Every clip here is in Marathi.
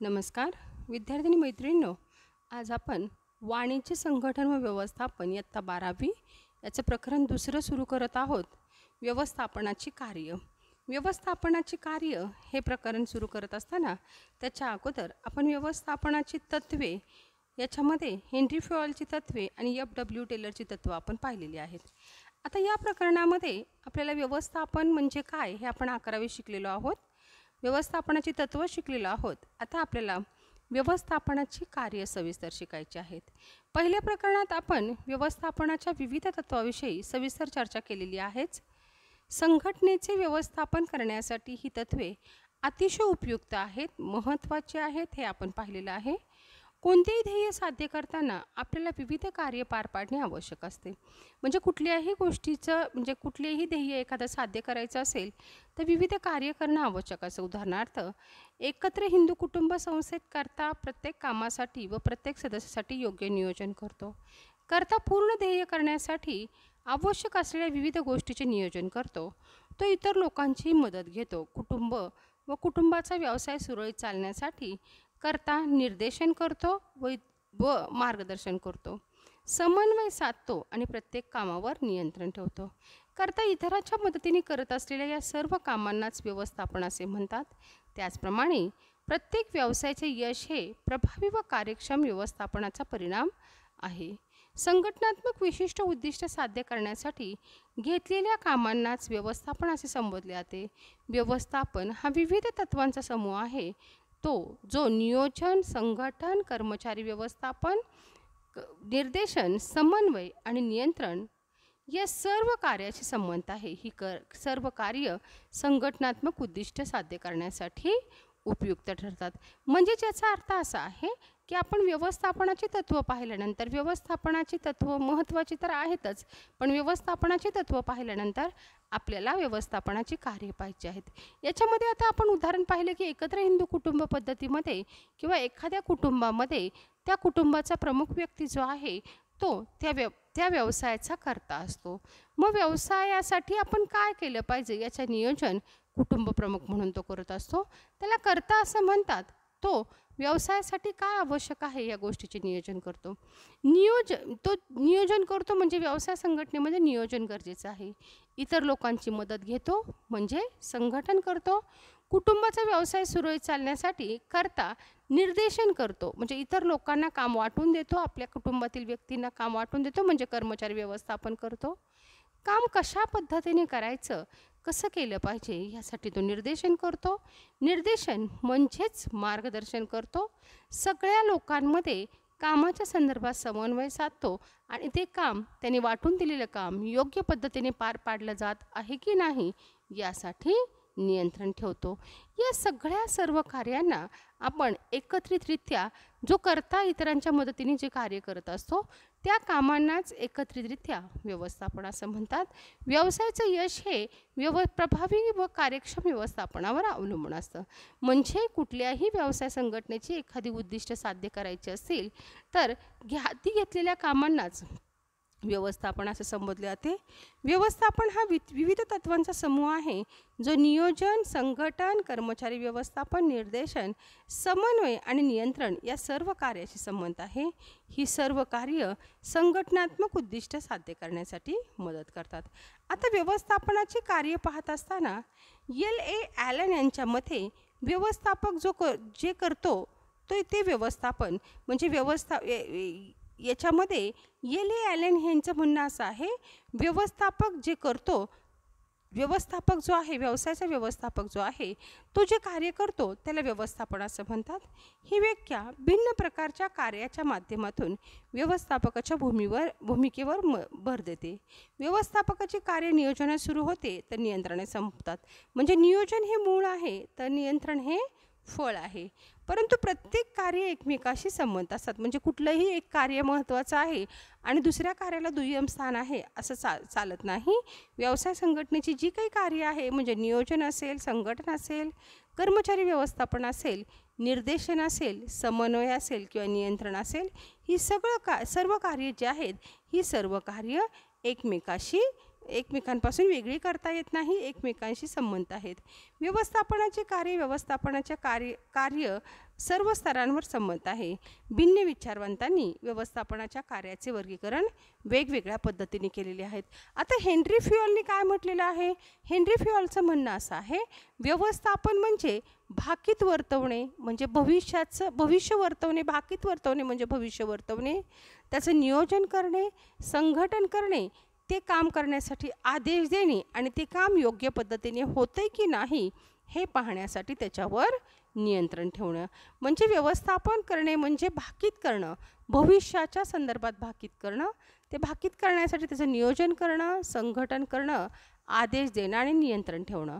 नमस्कार विद्यार्थिनी मैत्रिणींनो, आज आपण वाणिज्य संघटन व व्यवस्थापन इयत्ता 12वी याचं प्रकरण दुसरं सुरू करत आहोत. व्यवस्थापनाची कार्य. व्यवस्थापनाची कार्य हे प्रकरण सुरू करत असताना त्याच्या अगोदर आपण व्यवस्थापनाची तत्त्वे याच्यामध्ये हेनरी फॉयलची तत्त्वे आणि एफ.डब्ल्यू. टेलरची तत्त्वे आपण पाहिलेली आहेत. आता या प्रकरणामध्ये आपल्याला व्यवस्थापन म्हणजे काय हे आपण 11वी शिकलेलो आहोत. व्यवस्थापनाची तत्त्व शिकलेलो आहोत. आता आपल्याला व्यवस्थापनाची कार्य सविस्तर शिकायची आहेत. पहिल्या प्रकरणात आपण व्यवस्थापनाच्या विविध तत्त्वाविषयी सविस्तर चर्चा केलेली आहेच. संघटनेचे व्यवस्थापन करण्यासाठी ही तत्त्वे अतिशय उपयुक्त आहेत, महत्त्वाची आहेत हे आपण पाहिलेलं आहे. कोणतेही ध्येय साध्य करताना आपल्याला विविध कार्य पार पाडणे आवश्यक असते. म्हणजे कुठल्याही गोष्टीचं कुठलेही ध्येय एखादं साध्य करायचं असेल तर विविध कार्य करणं आवश्यक असतं. उदाहरणार्थ, एकत्र हिंदू कुटुंब संस्थेत करता प्रत्येक कामासाठी व प्रत्येक सदस्यासाठी योग्य नियोजन करतो. करता पूर्ण ध्येय करण्यासाठी आवश्यक असलेल्या विविध गोष्टीचे नियोजन करतो. तो इतर लोकांची मदत घेतो. कुटुंब व कुटुंबाचा व्यवसाय सुरळीत चालण्यासाठी करता निर्देशन करतो व मार्गदर्शन करतो. समन्वय साधतो आणि प्रत्येक कामावर नियंत्रण ठेवतो. करता इतरांच्या मदतीने करत असलेल्या या सर्व कामांनाच व्यवस्थापन असे म्हणतात. त्याचप्रमाणे प्रत्येक व्यवसायाचे यश हे प्रभावी व कार्यक्षम व्यवस्थापनाचा परिणाम आहे. संघटनात्मक विशिष्ट उद्दिष्ट साध्य करण्यासाठी घेतलेल्या कामांनाच व्यवस्थापन असे संबोधले जाते. व्यवस्थापन हा विविध तत्वांचा समूह आहे, जो नियोजन, संघटन, कर्मचारी व्यवस्थापन, निर्देशन, समन्वय आणि नियंत्रण या सर्व कार्याशी संबंधित आहे. ही सर्व कार्य संघटनात्मक उद्दिष्ट साध्य करण्यासाठी उपयुक्त ठरतात. म्हणजे याचा अर्थ असा आहे की आपण व्यवस्थापनाची तत्त्व पाहिल्यानंतर, व्यवस्थापनाची तत्त्व महत्त्वाची तर आहेतच, पण व्यवस्थापनाची तत्त्व पाहिल्यानंतर आपल्याला व्यवस्थापनाची कार्य पाहिजे आहेत. याच्यामध्ये आता आपण उदाहरण पाहिले की एकत्र हिंदू कुटुंब पद्धतीमध्ये किंवा एखाद्या कुटुंबामध्ये त्या कुटुंबाचा प्रमुख व्यक्ती जो आहे तो त्या व्यवसायाचा कर्ता असतो. मग व्यवसायासाठी आपण काय केलं पाहिजे याचं नियोजन कुटुंब प्रमुख म्हणून तो करत असतो. त्याला कर्ता असं म्हणतात. तो व्यवसायासाठी काय आवश्यक आहे या गोष्टीचे नियोजन करतो. नियोजन करतो म्हणजे व्यवसाय संघटनेमध्ये नियोजन गरजेचं आहे. इतर लोकांची मदत घेतो म्हणजे संघटन करतो. कुटुंबाचा व्यवसाय सुरळीत चालण्यासाठी करता निर्देशन करतो म्हणजे इतर लोकांना काम वाटून देतो. आपल्या कुटुंबातील व्यक्तींना काम वाटून देतो म्हणजे कर्मचारी व्यवस्थापन करतो. काम कशा पद्धतीने करायचं, कसं केलं पाहिजे यासाठी तो निर्देशन करतो. निर्देशन म्हणजेच मार्गदर्शन करतो. सगळ्या लोकांमध्ये कामाच्या संदर्भात समन्वय साधतो आणि ते काम, त्यांनी वाटून दिलेलं काम योग्य पद्धतीने पार पाडलं जात आहे की नाही यासाठी नियंत्रण ठेवतो. या सर्व कार्यांना आपण एकत्रितरित्या जो करता इतरांच्या मदतीने जे कार्य करत असतो त्या कामांनाच एकत्रितरित्या व्यवस्थापन असं म्हणतात. व्यवसायाचं यश हे प्रभावी व कार्यक्षम व्यवस्थापनावर अवलंबून असतं. म्हणजे कुठल्याही व्यवसाय संघटनेची एखादी उद्दिष्ट साध्य करायची असतील तर हाती घेतलेल्या कामांनाच व्यवस्थापन असं संबोधले जाते. व्यवस्थापन हा विविध तत्वांचा समूह आहे, जो नियोजन, संघटन, कर्मचारी व्यवस्थापन, निर्देशन, समन्वय आणि नियंत्रण या सर्व कार्याशी संबंधित आहे. ही सर्व कार्य संघटनात्मक उद्दिष्ट साध्य करण्यासाठी मदत करतात. आता व्यवस्थापनाची कार्य पाहत असताना L.A. ॲलन यांच्या मते व्यवस्थापक जे करतो ते व्यवस्थापन म्हणजे याच्यामध्ये L.A. ॲलन यांचं म्हणणं असं आहे, व्यवस्थापक जो आहे, व्यवसायाचा व्यवस्थापक जो आहे तो जे कार्य करतो त्याला व्यवस्थापन असं म्हणतात. ही व्याख्या भिन्न प्रकारच्या कार्याच्या माध्यमातून व्यवस्थापकाच्या भूमिकेवर भर देते. व्यवस्थापकाची कार्य नियोजनात सुरू होते तर नियंत्रणे संपतात. म्हणजे नियोजन हे मूळ आहे तर नियंत्रण हे फळ आहे. परंतु प्रत्येक कार्य एकमेकाशी संबंध असतात. म्हणजे कुठलंही एक कार्य महत्त्वाचं आहे आणि दुसऱ्या कार्याला दुय्यम स्थान आहे असं चालत नाही. व्यवसाय संघटनेची जी काही कार्य आहे म्हणजे नियोजन असेल, संघटन असेल, कर्मचारी व्यवस्थापन असेल, निर्देशन असेल, समन्वय असेल किंवा नियंत्रण असेल, ही सर्व कार्य जी आहेत ही सर्व कार्य एकमेकाशी एकमेकांपासून वेगळी करता येत नाही, एकमेकांशी संबंध आहेत. व्यवस्थापनाचे कार्य सर्व स्तरांवर संबंध आहे. भिन्न विचारवंतांनी व्यवस्थापनाच्या कार्याचे वर्गीकरण वेगवेगळ्या पद्धतीने केलेले आहेत. आता हेनरी फ्युएलने काय म्हटलेलं आहे? हेनरी फ्युएलचं म्हणणं असं आहे, व्यवस्थापन म्हणजे भाकीत वर्तवणे म्हणजे भविष्य वर्तवणे, भाकीत वर्तवणे म्हणजे भविष्य वर्तवणे, त्याचं नियोजन करणे, संघटन करणे, ते काम करण्यासाठी आदेश देणे आणि ते काम योग्य पद्धतीने होते की नाही हे पाहण्यासाठी त्याच्यावर नियंत्रण ठेवणं. म्हणजे व्यवस्थापन करणे म्हणजे भाकीत करणं, भविष्याच्या संदर्भात भाकीत करणं. ते भाकीत करण्यासाठी त्याचं नियोजन करणं, संघटन करणं, आदेश देणं आणि नियंत्रण ठेवणं.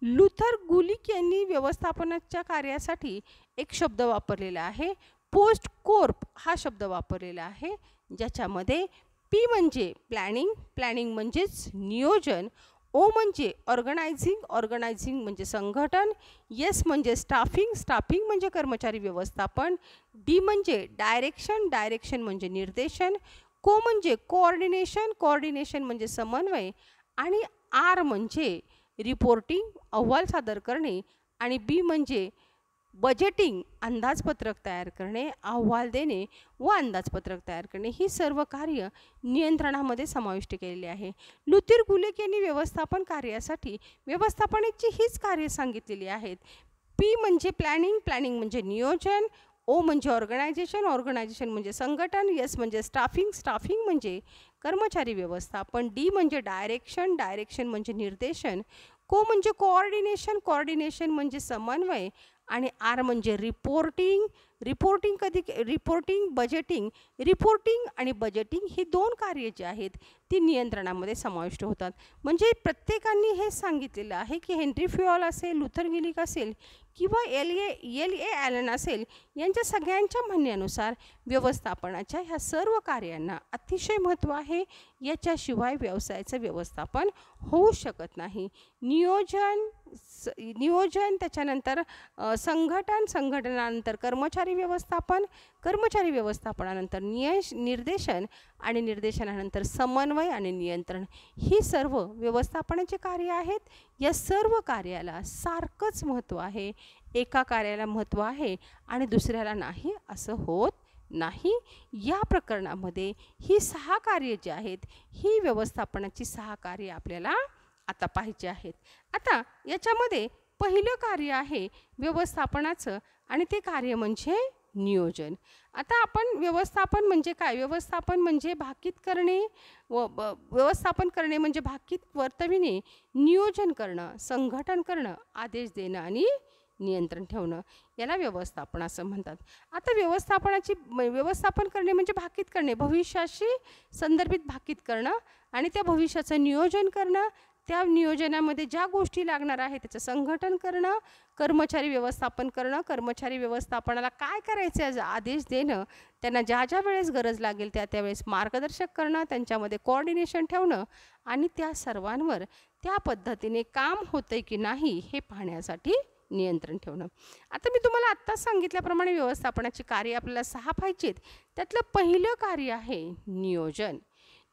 लुथर गुलिक यांनी व्यवस्थापनाच्या कार्यासाठी एक शब्द वापरलेला आहे, पोस्ट कोर्प हा शब्द वापरलेला आहे, ज्याच्यामध्ये पी म्हणजे प्लॅनिंग म्हणजेच नियोजन, ओ म्हणजे ऑर्गनायझिंग म्हणजे संघटन, एस म्हणजे स्टाफिंग म्हणजे कर्मचारी व्यवस्थापन, डी म्हणजे डायरेक्शन म्हणजे निर्देशन, को म्हणजे कोऑर्डिनेशन म्हणजे समन्वय आणि आर म्हणजे रिपोर्टिंग अहवाल सादर करणे आणि बी म्हणजे बजेटिंग अंदाजपत्रक तयार करणे, अहवाल देणे व अंदाजपत्रक तयार करणे. ही सर्व कार्य नियंत्रणामध्ये समाविष्ट केलेली आहे. लुथर गुलिक यांनी व्यवस्थापन कार्यासाठी व्यवस्थापनाची हीच कार्य सांगितलेली आहेत. पी म्हणजे प्लॅनिंग म्हणजे नियोजन, ओ म्हणजे ऑर्गनायझेशन म्हणजे संघटन, एस म्हणजे स्टाफिंग म्हणजे कर्मचारी व्यवस्थापन, डी म्हणजे डायरेक्शन म्हणजे निर्देशन, को म्हणजे कोऑर्डिनेशन म्हणजे समन्वय आणि आर म्हणजे रिपोर्टिंग आणि बजेटिंग ही दोन कार्ये जी आहेत ती नियंत्रणामध्ये समाविष्ट होतात. म्हणजे प्रत्येकाने हे सांगितलेलं आहे की हेनरी फ्युएल असेल, लुथर गुलिक असेल किंवा एल ए ॲलन असेल, यांच्या सगळ्यांच्या म्हणण्यानुसार व्यवस्थापनाच्या ह्या सर्व कार्यांना अतिशय महत्त्व आहे. याच्याशिवाय व्यवसायाचं व्यवस्थापन होऊ शकत नाही. नियोजन त्याच्यानंतर संघटनानंतर कर्मचारी व्यवस्थापनानंतर निर्देशन आणि निर्देशनानंतर समन्वय आणि नियंत्रण ही सर्व व्यवस्थापनाचे कार्य आहेत. या सर्व कार्याला सारखंच महत्त्व आहे. एका कार्याला महत्त्व आहे आणि दुसऱ्याला नाही असं होत नाही. या प्रकरणामध्ये ही 6 कार्ये जी आहेत ही व्यवस्थापनाची 6 कार्ये आपल्याला आता पाहिजे आहेत. आता याच्यामध्ये पहिलं कार्य आहे व्यवस्थापनाचं आणि ते कार्य म्हणजे नियोजन. आता आपण व्यवस्थापन म्हणजे काय? व्यवस्थापन म्हणजे भाकीत करणे व्यवस्थापन करणे म्हणजे भाकीत वर्तविणे, नियोजन करणं, संघटन करणं, आदेश देणं आणि नियंत्रण ठेवणं, याला व्यवस्थापन असं म्हणतात. आता व्यवस्थापन करणे म्हणजे भाकीत करणे, भविष्याशी संदर्भित भाकीत करणं आणि त्या भविष्याचं नियोजन करणं, त्या नियोजनामध्ये ज्या गोष्टी लागणार आहेत त्याचं संघटन करणं, कर्मचारी व्यवस्थापन करणं, कर्मचारी व्यवस्थापनाला काय करायचं याचा आदेश देणं, त्यांना ज्या वेळेस गरज लागेल त्यावेळेस मार्गदर्शक करणं, त्यांच्यामध्ये कोऑर्डिनेशन ठेवणं आणि त्या सर्वांवर त्या पद्धतीने काम होतंय की नाही हे पाहण्यासाठी नियंत्रण ठेवणं. आता मी तुम्हाला आत्ताच सांगितल्याप्रमाणे व्यवस्थापनाची कार्य आपल्याला 6 पाहिजेत. त्यातलं पहिलं कार्य आहे नियोजन.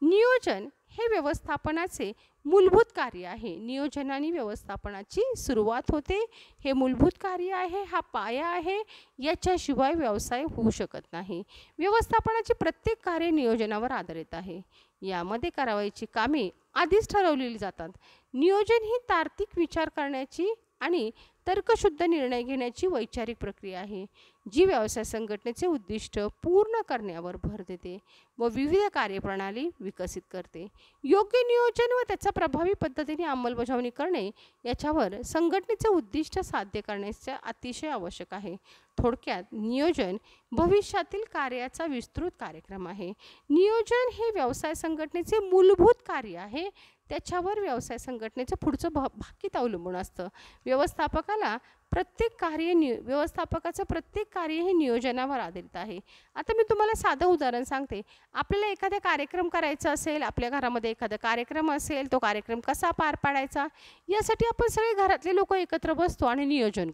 नियोजन हे व्यवस्थापनाचे मूलभूत कार्य आहे. नियोजनाने व्यवस्थापनाची सुरुवात होते. हे मूलभूत कार्य आहे, हा पाया आहे. याच्याशिवाय व्यवसाय होऊ शकत नाही. व्यवस्थापनाची प्रत्येक कार्य नियोजनावर आधारित आहे. यामध्ये करावयाची कामे आधीच ठरवलेली जातात. नियोजन ही तार्किक विचार करण्याची आणि तर्कशुद्ध निर्णय घेण्याची वैचारिक प्रक्रिया आहे, जी व्यवसाय संघटनेचे उद्दिष्ट पूर्ण करण्यावर भर देते व विविध कार्यप्रणाली विकसित करते. योग्य नियोजन व त्याचा प्रभावी पद्धतीने अंमलबजावणी करणे याच्यावर संघटनेचे उद्दिष्ट साध्य करण्याचे अतिशय आवश्यक आहे. थोडक्यात नियोजन भविष्यातील कार्याचा विस्तृत कार्यक्रम आहे. नियोजन हे व्यवसाय संघटनेचे मूलभूत कार्य आहे. त्याच्यावर व्यवसाय संघटनेचं पुढचं भाकीत अवलंबून असतं. व्यवस्थापकाला प्रत्येक कार्य व्यवस्थापकाचं प्रत्येक कार्य हे नियोजनावर आधारित आहे. आता मी तुम्हाला साधं उदाहरण सांगते. आपल्याला एखादा कार्यक्रम करायचा असेल, आपल्या घरामध्ये एखादा कार्यक्रम असेल, तो कार्यक्रम कसा पार पाडायचा यासाठी आपण सगळे घरातले लोक एकत्र बसतो आणि नियोजन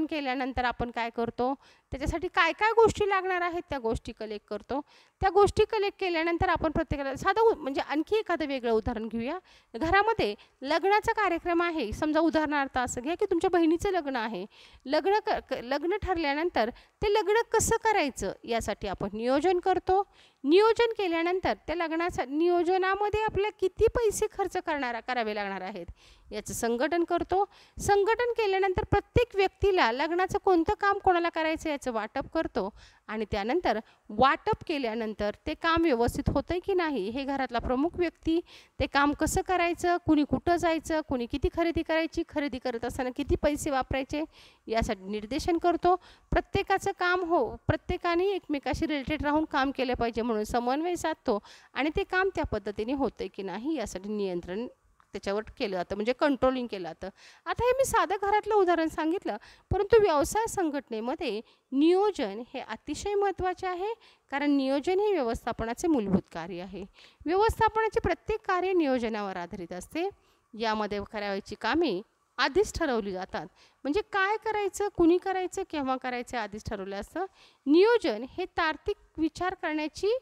केल्यानंतर आपण काय करतो, त्याच्यासाठी काय काय गोष्टी लागणार आहेत त्या गोष्टी कलेक्ट करतो. त्या गोष्टी कलेक्ट केल्यानंतर आपण प्रत्येकाला म्हणजे आणखी एखादं वेगळं उदाहरण घेऊया. घरामध्ये लग्नाचा कार्यक्रम आहे, समजा उदाहरणार्थ असं घ्या की तुमच्या बहिणीचं लग्न आहे. लग्न ठरल्यानंतर ते लग्न कसं करायचं यासाठी आपण नियोजन करतो. नियोजन केल्यानंतर त्या नियोजनामध्ये आपल्याला किती पैसे खर्च करावे लागणार आहेत याचं संघटन करतो. संघटन केल्यानंतर प्रत्येक व्यक्तीला लग्नाचं कोणतं काम कोणाला करायचं याचं वाटप करतो आणि त्यानंतर वाटप केल्यानंतर ते काम व्यवस्थित होतंय की नाही हे घरातला प्रमुख व्यक्ती ते काम कसं करायचं, कुणी कुठं जायचं, कुणी किती खरेदी करायची, खरेदी करत असताना किती पैसे वापरायचे यासाठी निर्देशन करतो. प्रत्येकाने एकमेकाशी रिलेटेड राहून काम केलं पाहिजे म्हणून समन्वय साधतो आणि ते काम त्या पद्धतीने होतंय की नाही यासाठी नियंत्रण त्याच्यावर केलं जातं, म्हणजे कंट्रोलिंग केलं जातं. आता हे मी साधं घरातलं उदाहरण सांगितलं, परंतु व्यवसाय संघटनेमध्ये नियोजन हे अतिशय महत्त्वाचे आहे, कारण नियोजन हे व्यवस्थापनाचे मूलभूत कार्य आहे. व्यवस्थापनाचे प्रत्येक कार्य नियोजनावर आधारित असते. यामध्ये करायची कामे आधीच ठरवली जातात, म्हणजे काय करायचं, कुणी करायचं, केव्हा करायचं आधीच ठरवलं असतं. नियोजन हे तार्किक विचार करण्याची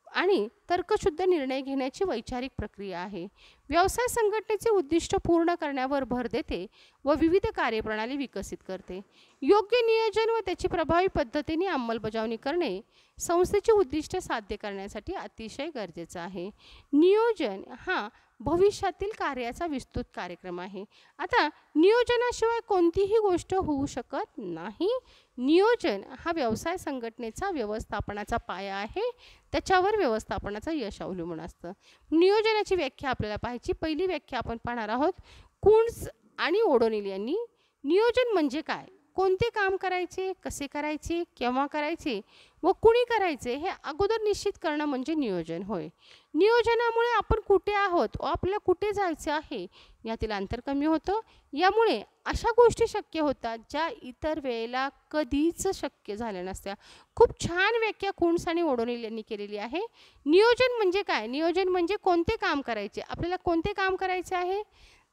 आणि तर्कशुद्ध निर्णय घेण्याची वैचारिक प्रक्रिया आहे. व्यवसाय संघटनेचे उद्दिष्ट पूर्ण करण्यावर भर देते व विविध कार्यप्रणाली विकसित करते. योग्य नियोजन व त्याची प्रभावी पद्धतीने अंमलबजावणी करणे संस्थेची उद्दिष्ट साध्य करण्यासाठी अतिशय गरजेचं आहे. नियोजन हा भविष्यातील कार्याचा विस्तृत कार्यक्रम आहे. आता नियोजनाशिवाय कोणतीही गोष्ट होऊ शकत नाही. नियोजन हा व्यवसाय संघटनेचा व्यवस्थापनाचा पाया आहे. त्याच्यावर व्यवस्थापनाचं यश अवलंबून असतं. नियोजनाची व्याख्या आपल्याला पाहायची. पहिली व्याख्या आपण पाहणार आहोत कुन्स आणि ओडोनिल यांनी. नियोजन म्हणजे काय, कोणते काम करायचे, कसे करायचे, केव्हा करायचे व कुणी करायचे हे अगोदर निश्चित करणं म्हणजे नियोजन होय. नियोजनामुळे आपण कुठे आहोत व आपल्याला कुठे जायचं आहे यातील अंतर कमी होतं. यामुळे अशा गोष्टी शक्य होतात ज्या इतर वेळेला कधीच शक्य झाल्या नसत्या. खूप छान व्याख्या कुन्स आणि ओडोनिल यांनी केलेली आहे. नियोजन म्हणजे काय, नियोजन म्हणजे कोणते काम करायचे, आपल्याला कोणते काम करायचे आहे,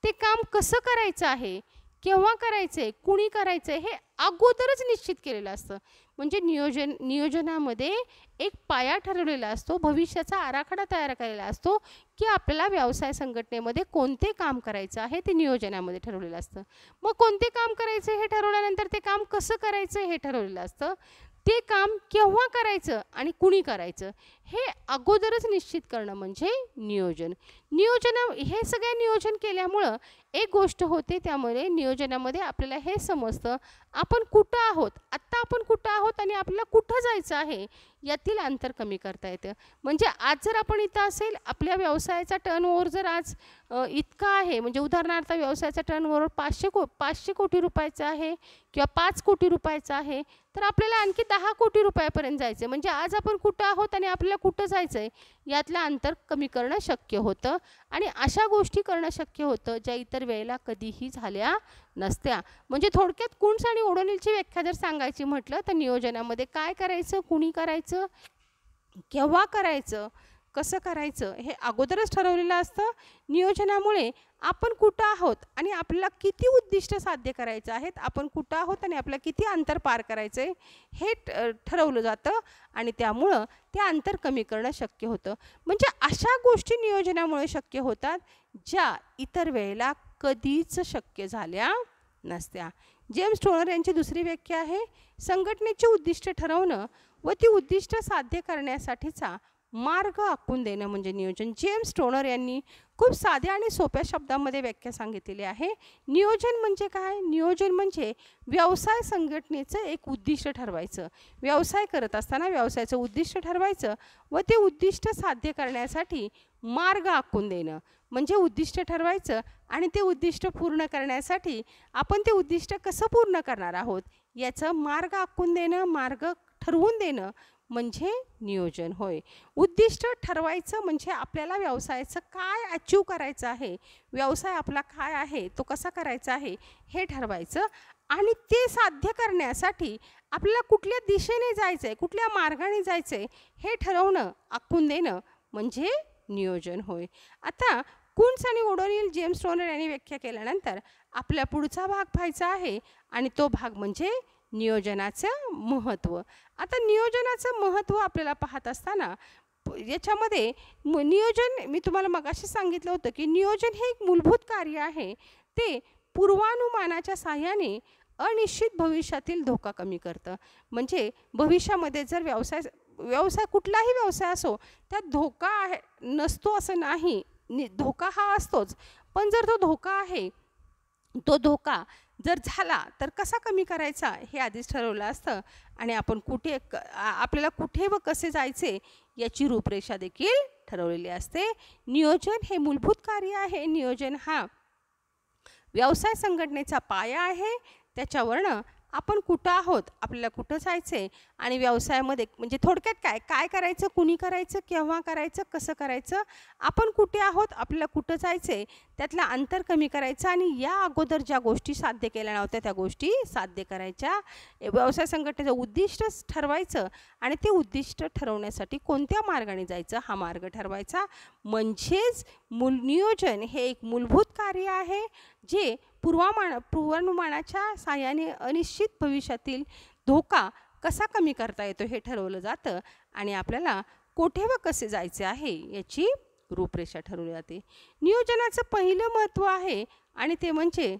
ते काम कसं करायचं आहे, केव्हा करायचे, कुणी करायचं हे अगोदरच निश्चित केलेलं असतं. म्हणजे नियोजनामध्ये एक पाया ठरवलेला असतो, भविष्याचा आराखडा तयार केलेला असतो की आपल्याला व्यवसाय संघटनेमध्ये कोणते काम करायचं आहे ते नियोजनामध्ये ठरवलेलं असतं. मग कोणते काम करायचे हे ठरवल्यानंतर ते काम कसं करायचं हे ठरवलेलं असतं. ते काम केव्हा करायचं आणि कुणी करायचं हे अगोदरच निश्चित करणं म्हणजे नियोजन. हे सगळं नियोजन केल्यामुळं एक गोष्ट होते, त्यामुळे नियोजनामध्ये आपल्याला हे समजतं आपण कुठं आहोत, आत्ता आपण कुठं आहोत आणि आपल्याला कुठं जायचं आहे यातील अंतर कमी करता येतं. म्हणजे आज जर आपण इथं असेल, आपल्या व्यवसायाचा टर्नओव्हर जर आज इतका आहे, म्हणजे उदाहरणार्थ व्यवसायाचा टर्नओव्हर 500 कोटी रुपयाचा आहे किंवा 5 कोटी रुपयाचा आहे, तर आपल्याला आणखी 10 कोटी रुपयापर्यंत जायचं. म्हणजे आज आपण कुठं आहोत आणि आपल्याला कुठं जायचं आहे यातलं अंतर कमी करणं शक्य होतं आणि अशा गोष्टी करणं शक्य होतं ज्या इतर वेळेला कधीही झाल्या नसत्या. म्हणजे थोडक्यात कुन्स आणि ओडोनिलची व्याख्या जर सांगायची म्हटलं तर नियोजनामध्ये काय करायचं, कुणी करायचं, केव्हा करायचं, कसं करायचं हे अगोदरच ठरवलेलं असतं. नियोजनामुळे आपण कुठं आहोत आणि आपल्याला किती उद्दिष्ट साध्य करायचं आहेत, आपण कुठं आहोत आणि आपल्याला किती अंतर पार करायचं आहे हे ठरवलं जातं आणि त्यामुळं ते अंतर कमी करणं शक्य होतं. म्हणजे अशा गोष्टी नियोजनामुळे शक्य होतात ज्या इतर वेळेला कधीच शक्य झाल्या नसत्या. जेम्स टोनर यांची दुसरी व्याख्या आहे संघटनेची उद्दिष्ट ठरवणं व ती उद्दिष्ट साध्य करण्यासाठीचा मार्ग आखून देणं म्हणजे नियोजन. जेम्स टोनर यांनी खूप साध्या आणि सोप्या शब्दांमध्ये व्याख्या सांगितलेली आहे. नियोजन म्हणजे काय, नियोजन म्हणजे व्यवसाय संघटनेचं एक उद्दिष्ट ठरवायचं. व्यवसाय करत असताना व्यवसायाचं उद्दिष्ट ठरवायचं व ते उद्दिष्ट साध्य करण्यासाठी मार्ग आखून देणं म्हणजे उद्दिष्ट ठरवायचं आणि ते उद्दिष्ट पूर्ण करण्यासाठी आपण ते उद्दिष्ट कसं पूर्ण करणार आहोत याचं मार्ग आखून देणं, मार्ग ठरवून देणं म्हणजे नियोजन होय. उद्दिष्ट ठरवायचं म्हणजे आपल्याला व्यवसायाचं काय अचीव करायचं आहे, व्यवसाय आपला काय आहे, तो कसा करायचा आहे हे ठरवायचं आणि ते साध्य करण्यासाठी आपल्याला कुठल्या दिशेने जायचं आहे, कुठल्या मार्गाने जायचं आहे हे ठरवणं, आखून देणं म्हणजे नियोजन होय. आता कुन्स आणि ओडोनिल जेम्स टोनर यांनी व्याख्या केल्यानंतर आपला पुढचा भाग पाहायचा आहे आणि तो भाग म्हणजे नियोजनाचं महत्त्व. आता नियोजनाचं महत्त्व आपल्याला पाहत असताना याच्यामध्ये नियोजन मी तुम्हाला मगाशी सांगितलं होतं की नियोजन हे एक मूलभूत कार्य आहे. ते पूर्वानुमानाच्या साहाय्याने अनिश्चित भविष्यातील धोका कमी करतं. म्हणजे भविष्यामध्ये जर व्यवसाय कुठलाही व्यवसाय असो त्यात धोका आहे नसतो असं नाही, धोका हा असतोच. पण जर तो धोका आहे, तो धोका जर झाला तर कसा कमी करायचा हे आधीच ठरवलं असतं आणि आपण आपल्याला कुठे व कसे जायचे याची रूपरेषा देखील ठरवलेली असते. नियोजन हे मूलभूत कार्य आहे. नियोजन हा व्यवसाय संघटनेचा पाया आहे. त्याच्यावरनं आपण कुठं आहोत, आपल्याला कुठं जायचं आहे आणि व्यवसायामध्ये म्हणजे थोडक्यात काय करायचं, कुणी करायचं, केव्हा करायचं, कसं करायचं, आपण कुठे आहोत, आपल्याला कुठं जायचं आहे, त्यातलं अंतर कमी करायचं आणि या अगोदर ज्या गोष्टी साध्य केल्या नव्हत्या त्या गोष्टी साध्य करायच्या. व्यवसाय संघटनेचं उद्दिष्ट ठरवायचं आणि ते उद्दिष्ट ठरवण्यासाठी कोणत्या मार्गाने जायचं हा मार्ग ठरवायचा. म्हणजेच नियोजन हे एक मूलभूत कार्य आहे जे पूर्वानुमानाच्या साहाय्याने अनिश्चित भविष्यातील धोका कसा कमी करता येतो हे ठरवलं जातं आणि आपल्याला कोठे व कसे जायचे आहे याची रूपरेषा ठरवली जाते. नियोजनाचं पहिलं महत्त्व आहे आणि ते म्हणजे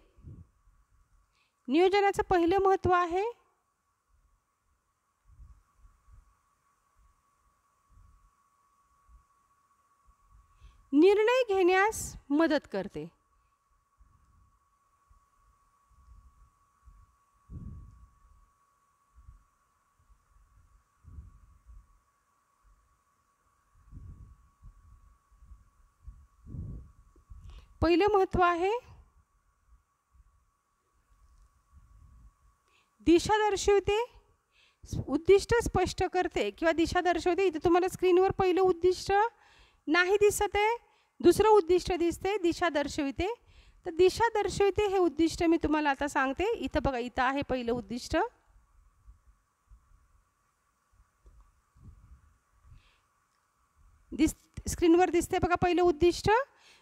नियोजनाचं पहिलं महत्त्व आहे निर्णय घेण्यास मदत करते. पहिलं महत्त्व आहे दिशा दर्शवते, उद्दिष्ट स्पष्ट करते किंवा दिशा दर्शवते. इथे तुम्हाला स्क्रीनवर पहिलं उद्दिष्ट नाही दिसत आहे, दुसरं उद्दिष्ट दिसते, दिशा दर्शविते. तर दिशा दर्शविते हे उद्दिष्ट मी तुम्हाला आता सांगते. इथं बघा, इथं आहे पहिलं उद्दिष्ट. स्क्रीनवर दिसते बघा पहिलं उद्दिष्ट.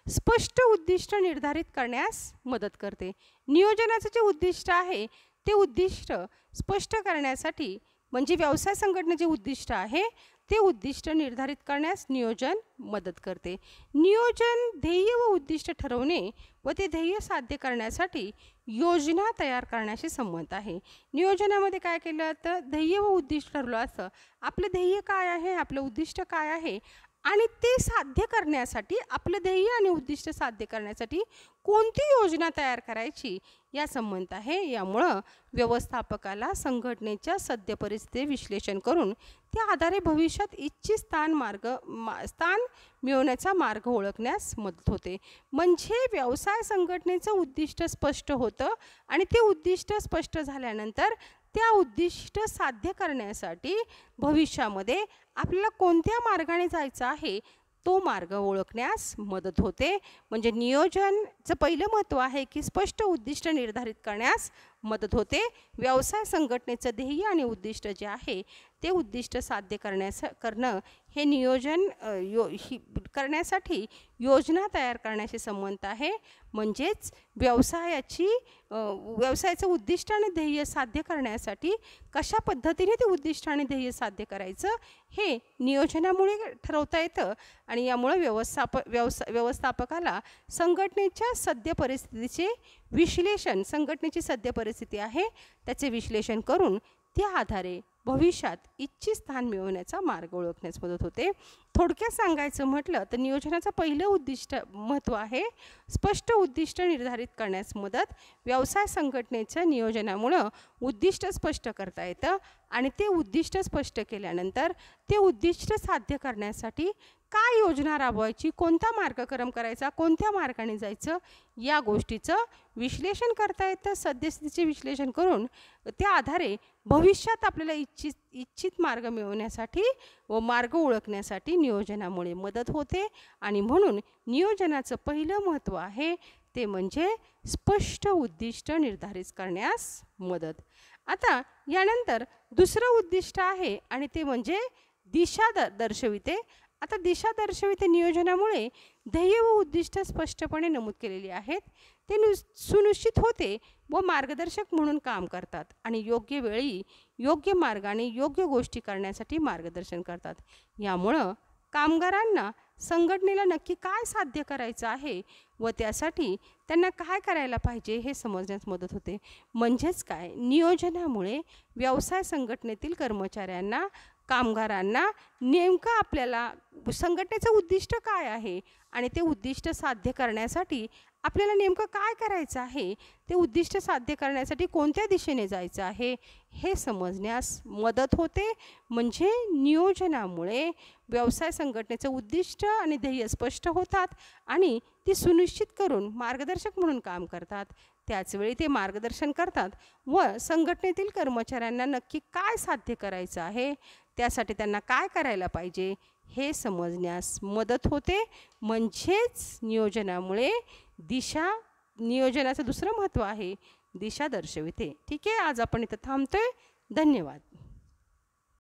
स्पष्ट उद्दिष्ट निर्धारित करण्यास मदत करते. नियोजनाचं जे उद्दिष्ट आहे ते उद्दिष्ट स्पष्ट करण्यासाठी म्हणजे व्यवसाय संघटनेचे उद्दिष्ट आहे ते उद्दिष्ट निर्धारित करण्यास नियोजन मदत करते. नियोजन ध्येय व उद्दिष्ट ठरवणे व ते ध्येय साध्य करण्यासाठी योजना तयार करण्याशी संबंध आहे. नियोजनामध्ये काय केलं तर ध्येय व उद्दिष्ट ठरवलं असतं. आपलं ध्येय काय आहे, आपलं उद्दिष्ट काय आहे आणि ते साध्य करण्यासाठी आपलं ध्येय आणि उद्दिष्ट साध्य करण्यासाठी कोणती योजना तयार करायची या संबंध आहे. यामुळं व्यवस्थापकाला संघटनेच्या सद्य परिस्थिती विश्लेषण करून त्या आधारे भविष्यात इच्छित स्थान मिळवण्याचा मार्ग ओळखण्यास मदत होते. म्हणजे व्यवसाय संघटनेचं उद्दिष्ट स्पष्ट होतं आणि ते उद्दिष्ट स्पष्ट झाल्यानंतर त्या उद्दिष्ट साध्य करण्यासाठी भविष्यामध्ये आपल्याला कोणत्या मार्गाने जायचं आहे तो मार्ग ओळखण्यास मदत होते. म्हणजे नियोजनचं पहिलं महत्त्व आहे की स्पष्ट उद्दिष्ट निर्धारित करण्यास मदत होते. व्यवसाय संघटनेचं ध्येय आणि उद्दिष्ट जे आहे ते उद्दिष्ट साध्य करणं हे नियोजन करण्यासाठी योजना तयार करण्याशी संबंध आहे. म्हणजेच व्यवसायाचं उद्दिष्ट आणि ध्येय साध्य करण्यासाठी कशा पद्धतीने ते उद्दिष्ट आणि ध्येय साध्य करायचं हे नियोजनामुळे ठरवता येतं आणि यामुळे व्यवस्थापकाला संघटनेच्या सद्य परिस्थितीचे विश्लेषण, संघटनेची सद्य परिस्थिती आहे त्याचे विश्लेषण करून त्या आधारे भविष्यात इच्छित स्थान मिळवण्याचा मार्ग ओळखण्यास मदत होते. थोडक्यात सांगायचं म्हटलं तर नियोजनाचं पहिलं उद्दिष्ट महत्त्व आहे स्पष्ट उद्दिष्ट निर्धारित करण्यास मदत. व्यवसाय संघटनेचं नियोजनामुळं उद्दिष्ट स्पष्ट करता येतं आणि ते उद्दिष्ट स्पष्ट केल्यानंतर ते उद्दिष्ट साध्य करण्यासाठी काय योजना राबवायची, कोणता मार्गक्रम करायचा, कोणत्या मार्गाने जायचं या गोष्टीचं विश्लेषण करता येतं. सद्यस्थितीचे विश्लेषण करून त्या आधारे भविष्यात आपल्याला इच्छित मार्ग मिळवण्यासाठी व मार्ग ओळखण्यासाठी नियोजनामुळे मदत होते. आणि म्हणून नियोजनाचं पहिलं महत्त्व आहे ते म्हणजे स्पष्ट उद्दिष्ट निर्धारित करण्यास मदत. आता यानंतर दुसरं उद्दिष्ट आहे आणि ते म्हणजे दिशा दर्शविते. आता दिशा दर्शविते नियोजनामुळे ध्येय व उद्दिष्ट स्पष्टपणे नमूद केलेली आहेत. ते सुनिश्चित होते व मार्गदर्शक म्हणून काम करतात आणि योग्य वेळी योग्य मार्गाने योग्य गोष्टी करण्यासाठी मार्गदर्शन करतात. यामुळं कामगारांना संघटनेला नक्की काय साध्य करायचं आहे व त्यासाठी त्यांना काय करायला पाहिजे हे समजण्यास मदत होते. म्हणजेच काय, नियोजनामुळे व्यवसाय संघटनेतील कर्मचाऱ्यांना, कामगारांना नेमकं आपल्याला संघटनेचं उद्दिष्ट काय आहे आणि ते उद्दिष्ट साध्य करण्यासाठी आपल्याला नेमकं काय करायचं आहे, ते उद्दिष्ट साध्य करण्यासाठी कोणत्या दिशेने जायचं आहे हे समजण्यास मदत होते. म्हणजे नियोजनामुळे व्यवसाय संघटनेचं उद्दिष्ट आणि ध्येय स्पष्ट होतात आणि ती सुनिश्चित करून मार्गदर्शक म्हणून काम करतात. त्याचवेळी ते मार्गदर्शन करतात व संघटनेतील कर्मचाऱ्यांना नक्की काय साध्य करायचं आहे, त्यासाठी त्यांना काय करायला पाहिजे हे समजण्यास मदत होते. म्हणजेच नियोजनामुळे नियोजनाचं दुसरं महत्त्व आहे दिशा दर्शविते. ठीक आहे, आज आपण इथं थांबतोय. धन्यवाद.